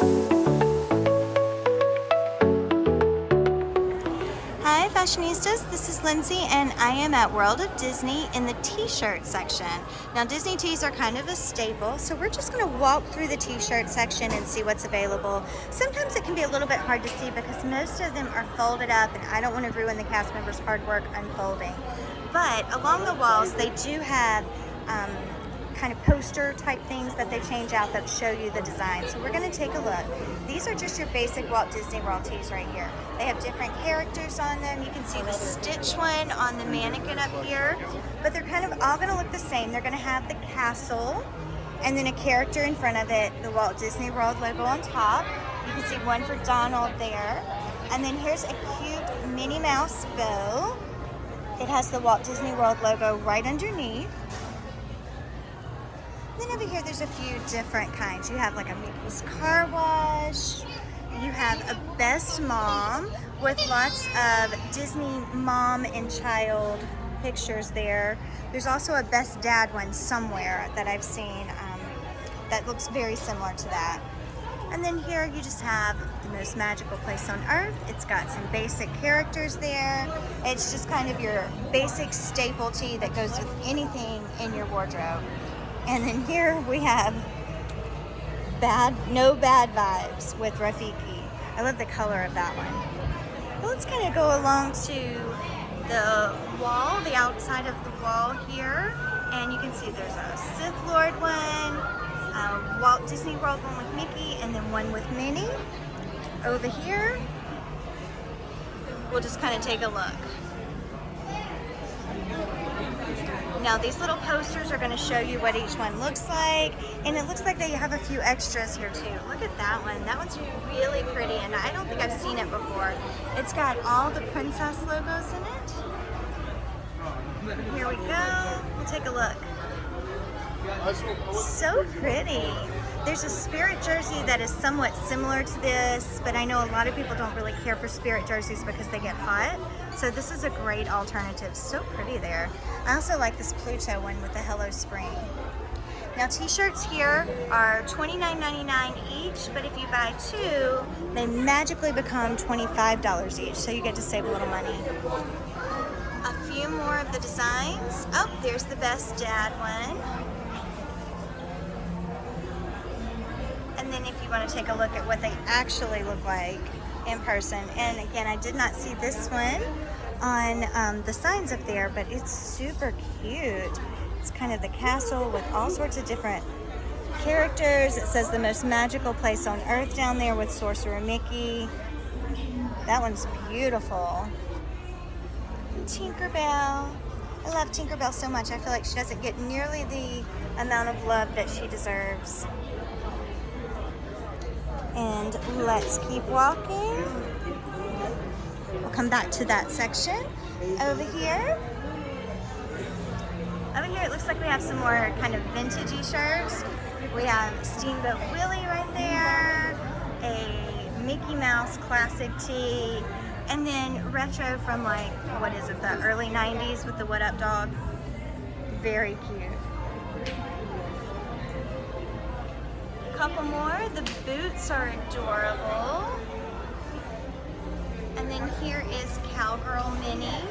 Hi Fashionistas, this is Lindsay and I am at World of Disney in the t-shirt section. Now Disney tees are kind of a staple, so we're just going to walk through the t-shirt section and see what's available. Sometimes it can be a little bit hard to see because most of them are folded up and I don't want to ruin the cast members' hard work unfolding. But along the walls they do have kind of poster type things that they change out that show you the design. So we're going to take a look. These are just your basic Walt Disney World tees right here. They have different characters on them. You can see the Stitch one on the mannequin up here, but they're kind of all going to look the same. They're going to have the castle and then a character in front of it, the Walt Disney World logo on top. You can see one for Donald there. And then here's a cute Minnie Mouse bow. It has the Walt Disney World logo right underneath. Then over here there's a few different kinds. You have like a Mickey's Car Wash. You have a Best Mom with lots of Disney mom and child pictures there. There's also a Best Dad one somewhere that I've seen that looks very similar to that. And then here you just have the most magical place on earth. It's got some basic characters there. It's just kind of your basic staple tee that goes with anything in your wardrobe. And then here we have No Bad Vibes with Rafiki. I love the color of that one. Well, let's kind of go along to the wall, the outside of the wall here. And you can see there's a Sith Lord one, a Walt Disney World one with Mickey, and then one with Minnie. Over here, we'll just kind of take a look. Now these little posters are going to show you what each one looks like, and it looks like they have a few extras here too. Look at that one. That one's really pretty, and I don't think I've seen it before. It's got all the princess logos in it. Here we go. We'll take a look. So pretty. There's a Spirit jersey that is somewhat similar to this, but I know a lot of people don't really care for Spirit jerseys because they get hot. So this is a great alternative. So pretty there. I also like this Pluto one with the Hello Spring. Now t-shirts here are $29.99 each, but if you buy two, they magically become $25 each. So you get to save a little money. A few more of the designs. Oh, there's the Best Dad one. And then if you want to take a look at what they actually look like in person. And again, I did not see this one on the signs up there, but it's super cute. It's kind of the castle with all sorts of different characters. It says the most magical place on earth down there with Sorcerer Mickey. That one's beautiful. Tinkerbell. I love Tinkerbell so much. I feel like she doesn't get nearly the amount of love that she deserves. And let's keep walking. We'll come back to that section. Over here it looks like we have some more kind of vintagey shirts. We have Steamboat Willie right there, a Mickey Mouse classic tee, and then retro from like, what is it, the early 90s with the What Up Dog. Very cute. Couple more. The boots are adorable. And then here is Cowgirl Minnie.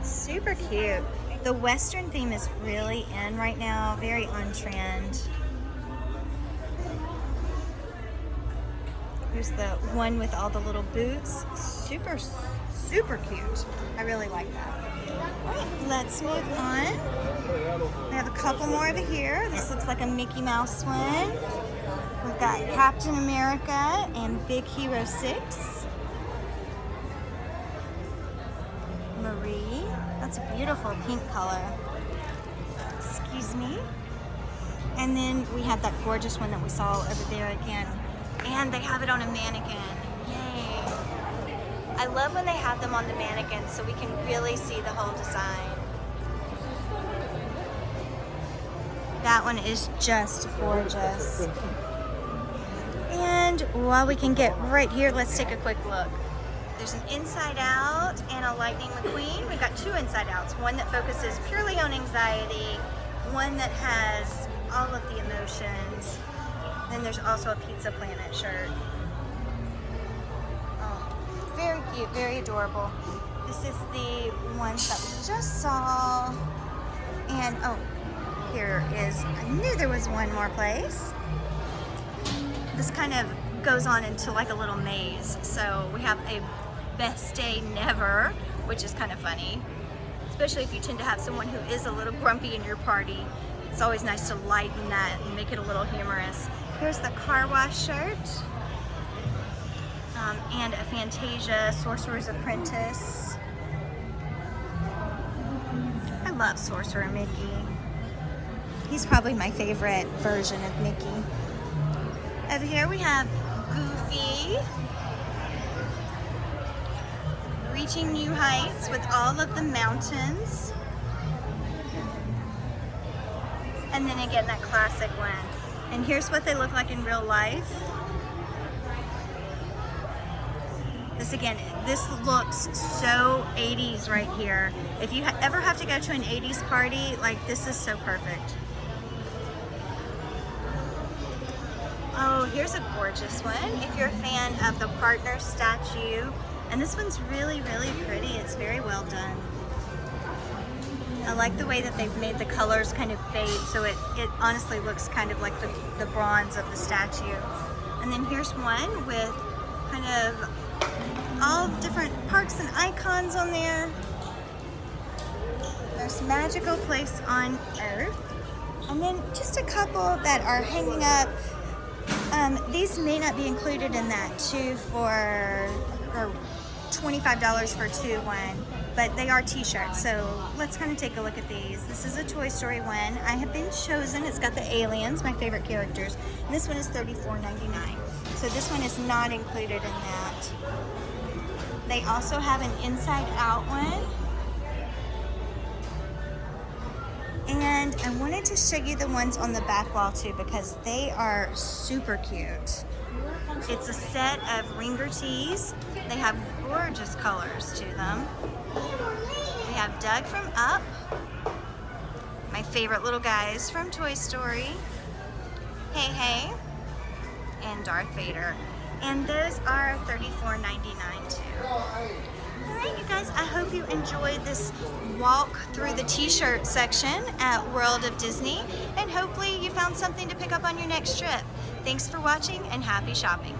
Super cute. The Western theme is really in right now, very on trend. Here's the one with all the little boots. Super, super cute. I really like that. All right, let's move on. We have a couple more over here. This looks like a Mickey Mouse one. We've got Captain America and Big Hero 6. Marie. That's a beautiful pink color. Excuse me. And then we have that gorgeous one that we saw over there again. And they have it on a mannequin. Yay. I love when they have them on the mannequin so we can really see the whole design. That one is just gorgeous. And while we can get right here, let's take a quick look. There's an Inside Out and a Lightning McQueen. We've got two Inside Outs. One that focuses purely on anxiety, one that has all of the emotions. Then there's also a Pizza Planet shirt. Oh, very cute, very adorable. This is the ones that we just saw. And oh, here is, I knew there was one more place. This kind of goes on into like a little maze. So we have a best day never, which is kind of funny, especially if you tend to have someone who is a little grumpy in your party. It's always nice to lighten that and make it a little humorous. Here's the car wash shirt, and a Fantasia Sorcerer's Apprentice. I love Sorcerer Mickey. He's probably my favorite version of Mickey. Over here we have Goofy, reaching new heights with all of the mountains. And then again, that classic one. And here's what they look like in real life. This looks so 80s right here. If you ever have to go to an 80s party, like this is so perfect. Oh, here's a gorgeous one. If you're a fan of the partner statue, and this one's really, really pretty. It's very well done. I like the way that they've made the colors kind of fade, so it honestly looks kind of like the bronze of the statue. And then here's one with kind of all different parks and icons on there. There's Magical Place on Earth. And then just a couple that are hanging up. These may not be included in that or $25 for one, but they are t-shirts. So let's kind of take a look at these. This is a Toy Story one. I have been chosen. It's got the aliens, my favorite characters. And this one is $34.99. So this one is not included in that. They also have an Inside Out one. And I wanted to show you the ones on the back wall too, because they are super cute. It's a set of Ringer tees. They have gorgeous colors to them. We have Doug from Up, my favorite little guys from Toy Story, Hey Hey, and Darth Vader. And those are $34.99 too. Alright you guys, I hope you enjoyed this walk through the t-shirt section at World of Disney, and hopefully you found something to pick up on your next trip. Thanks for watching and happy shopping.